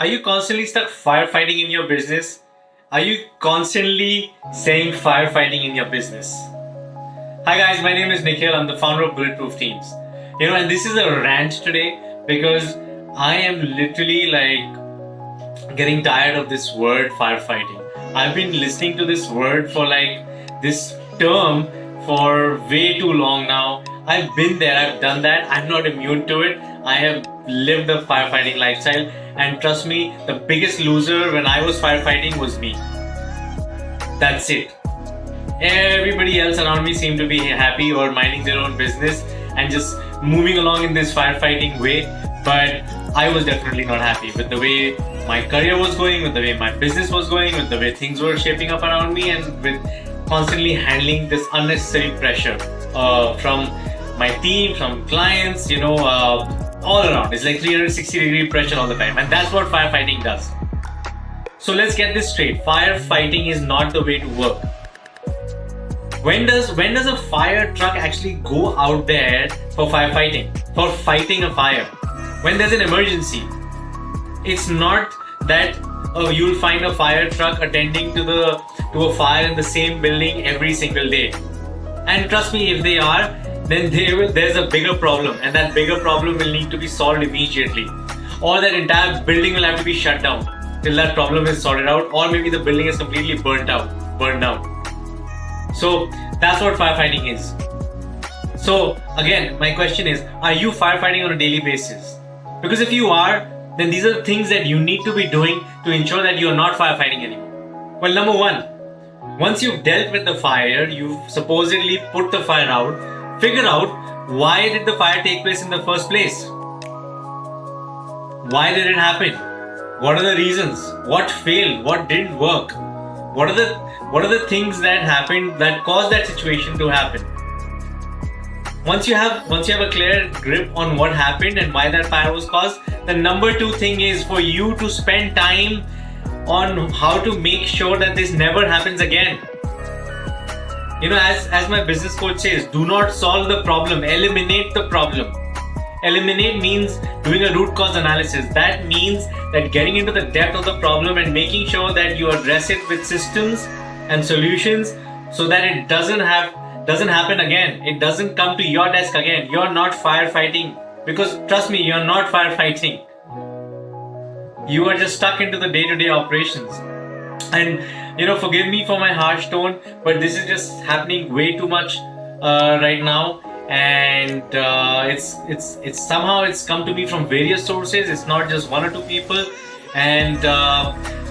Are you constantly stuck firefighting in your business? Are you constantly saying firefighting in your business? Hi guys, my name is Nikhil. I'm the founder of Bulletproof Teams. And this is a rant today because I am literally getting tired of this word firefighting. I've been listening to this word for this term for way too long now. I've been there, I've done that. I'm not immune to it. I have lived the firefighting lifestyle, and trust me, the biggest loser when I was firefighting was me. That's it. Everybody else around me seemed to be happy or minding their own business and just moving along in this firefighting way, but I was definitely not happy with the way my career was going, with the way my business was going, with the way things were shaping up around me, and with constantly handling this unnecessary pressure from my team, from clients, all around. It's like 360-degree pressure all the time, and that's what firefighting does. So let's get this straight. Firefighting is not the way to work. When does a fire truck actually go out there for firefighting, for fighting a fire? When there's an emergency. It's not that you'll find a fire truck attending to a fire in the same building every single day. And trust me, if they are, then there's a bigger problem, and that bigger problem will need to be solved immediately. Or that entire building will have to be shut down till that problem is sorted out, or maybe the building is completely burned down. So that's what firefighting is. So again, my question is, are you firefighting on a daily basis? Because if you are, then these are the things that you need to be doing to ensure that you are not firefighting anymore. Well, number one, once you've dealt with the fire, you've supposedly put the fire out, figure out why did the fire take place in the first place? Why did it happen? What are the reasons? What failed? What didn't work? What are the things that happened that caused that situation to happen? Once you have a clear grip on what happened and why that fire was caused, the number two thing is for you to spend time on how to make sure that this never happens again. As my business coach says, do not solve the problem, eliminate the problem. Eliminate means doing a root cause analysis. That means that getting into the depth of the problem and making sure that you address it with systems and solutions so that it doesn't happen again. It doesn't come to your desk again. You're not firefighting, because trust me, you're not firefighting. You are just stuck into the day-to-day operations. And forgive me for my harsh tone, but this is just happening way too much right now. And it's somehow it's come to me from various sources. It's not just one or two people, and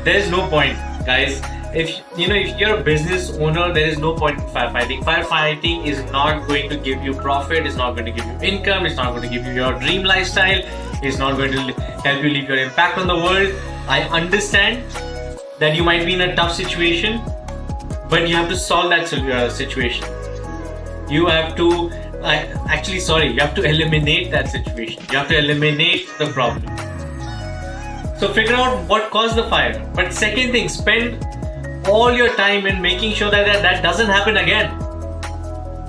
there's no point, guys. If you're a business owner, there is no point in firefighting. Firefighting is not going to give you profit. It's not going to give you income. It's not going to give you your dream lifestyle. It's not going to help you leave your impact on the world. I understand that you might be in a tough situation, but you have to solve that situation. You have to you have to eliminate that situation. You have to eliminate the problem. So figure out what caused the fire. But second thing, spend all your time in making sure that doesn't happen again.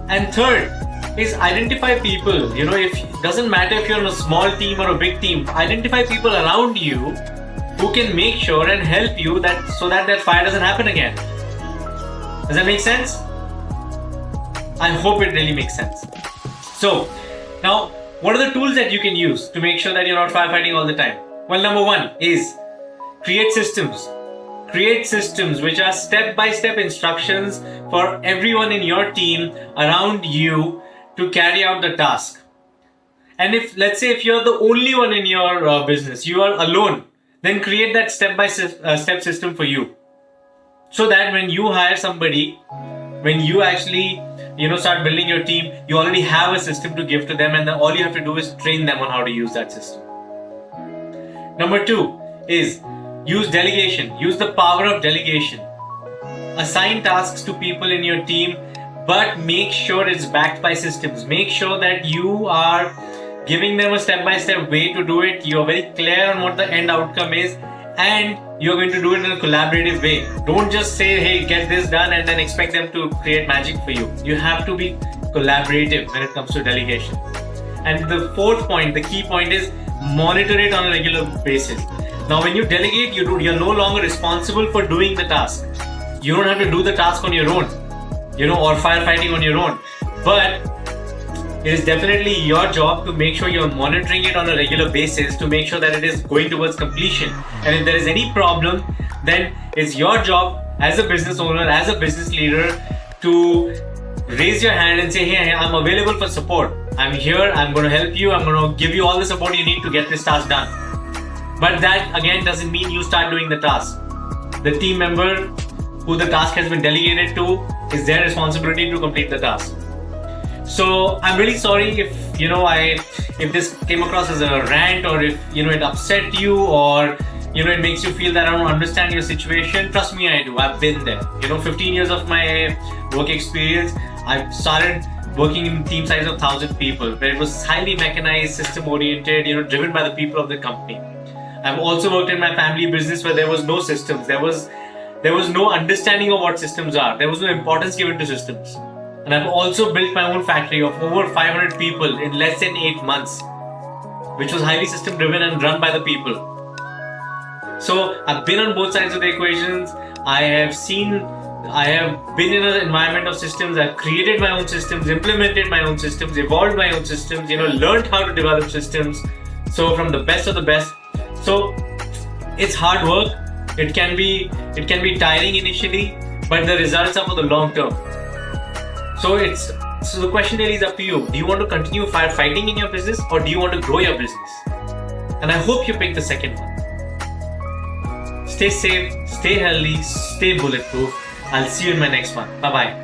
And third is identify people. It doesn't matter if you're on a small team or a big team. Identify people around you who can make sure and help you so that fire doesn't happen again. Does that make sense? I hope it really makes sense. So, now, what are the tools that you can use to make sure that you're not firefighting all the time? Well, number one is create systems. Create systems which are step-by-step instructions for everyone in your team around you to carry out the task. And let's say if you're the only one in your business, you are alone, then create that step-by-step system for you. So that when you hire somebody, when you actually start building your team, you already have a system to give to them, and then all you have to do is train them on how to use that system. Number two is use delegation. Use the power of delegation. Assign tasks to people in your team, but make sure it's backed by systems. Make sure that you are giving them a step-by-step way to do it. You're very clear on what the end outcome is, and you're going to do it in a collaborative way. Don't just say, hey, get this done, and then expect them to create magic for you. You have to be collaborative when it comes to delegation. And the fourth point, the key point is monitor it on a regular basis. Now, when you delegate, you're no longer responsible for doing the task. You don't have to do the task on your own, or firefighting on your own. But it is definitely your job to make sure you're monitoring it on a regular basis to make sure that it is going towards completion. And if there is any problem, then it's your job as a business owner, as a business leader, to raise your hand and say, hey, I'm available for support. I'm here, I'm going to help you, I'm going to give you all the support you need to get this task done. But that again doesn't mean you start doing the task. The team member who the task has been delegated to, is their responsibility to complete the task. So I'm really sorry if if this came across as a rant, or if it upset you, or it makes you feel that I don't understand your situation. Trust me, I do. I've been there. 15 years of my work experience, I've started working in team size of 1,000 people, where it was highly mechanized, system oriented, driven by the people of the company. I've also worked in my family business where there was no systems. There was no understanding of what systems are. There was no importance given to systems. And I've also built my own factory of over 500 people in less than 8 months, which was highly system driven and run by the people. So I've been on both sides of the equations. I have been in an environment of systems. I've created my own systems, implemented my own systems, evolved my own systems, learned how to develop systems. So from the best of the best. So it's hard work. It can be tiring initially, but the results are for the long term. So the question really is up to you. Do you want to continue firefighting in your business, or do you want to grow your business? And I hope you pick the second one. Stay safe, stay healthy, stay bulletproof. I'll see you in my next one. Bye-bye.